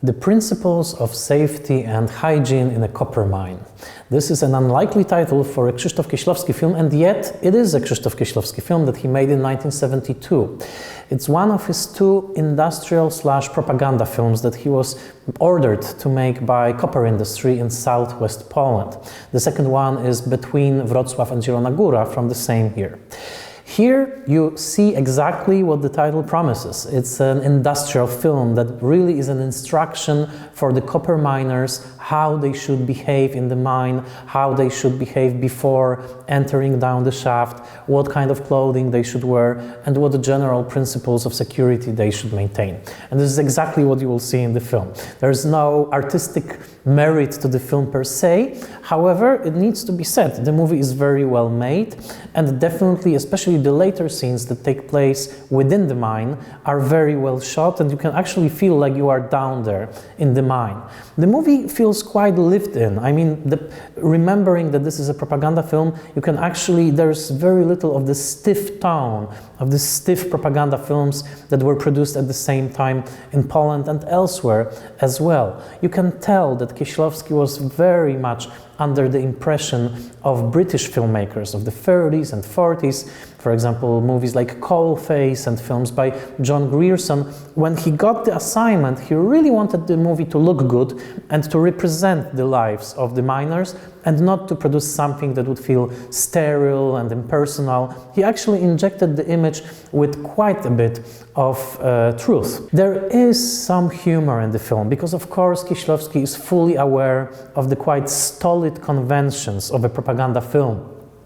The Principles of Safety and Hygiene in a Copper Mine. This is an unlikely title for a Krzysztof Kieślowski film, and yet it is a Krzysztof Kieślowski film that he made in 1972. It's one of his two industrial/propaganda films that he was ordered to make by copper industry in southwest Poland. The second one is Between Wrocław and Zielona Góra from the same year. Here you see exactly what the title promises. It's an industrial film that really is an instruction for the copper miners how they should behave in the mine, how they should behave before entering down the shaft, what kind of clothing they should wear, and what the general principles of security they should maintain. And this is exactly what you will see in the film. There's no artistic merit to the film per se. However, it needs to be said, the movie is very well made, and definitely, especially the later scenes that take place within the mine are very well shot, and you can actually feel like you are down there in the mine. The movie feels quite lived in. I mean, remembering that this is a propaganda film, you can actually, there's very little of the stiff tone of the stiff propaganda films that were produced at the same time in Poland and elsewhere as well. You can tell that Kieślowski was very much under the impression of British filmmakers of the 30s and 40s, for example, movies like Coalface and films by John Grierson. When he got the assignment, he really wanted the movie to look good and to represent the lives of the miners and not to produce something that would feel sterile and impersonal. He actually injected the image with quite a bit of truth. There is some humor in the film because, of course, Kieślowski is fully aware of the quite stolid conventions of a propaganda film,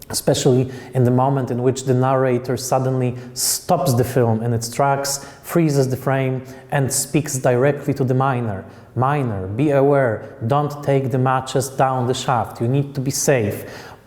especially in the moment in which the narrator suddenly stops the film in its tracks, freezes the frame, and speaks directly to the miner. Miner, be aware, don't take the matches down the shaft, you need to be safe.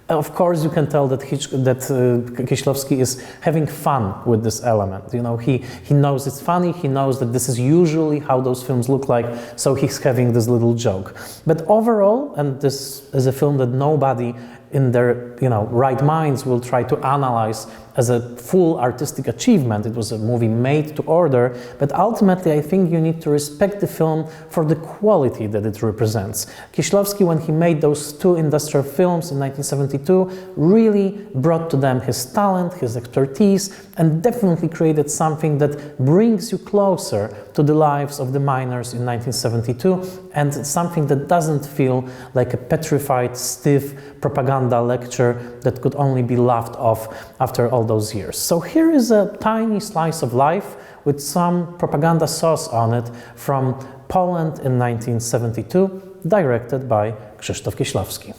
Of course, you can tell that Kieślowski is having fun with this element. You know, he knows it's funny, he knows that this is usually how those films look like, so he's having this little joke. But overall, and this is a film that nobody in their right minds will try to analyze as a full artistic achievement. It was a movie made to order, but ultimately I think you need to respect the film for the quality that it represents. Kieślowski, when he made those two industrial films in 1972, really brought to them his talent, his expertise, and definitely created something that brings you closer to the lives of the miners in 1972, and something that doesn't feel like a petrified, stiff propaganda lecture that could only be laughed off after all those years. So here is a tiny slice of life with some propaganda sauce on it from Poland in 1972, directed by Krzysztof Kieślowski.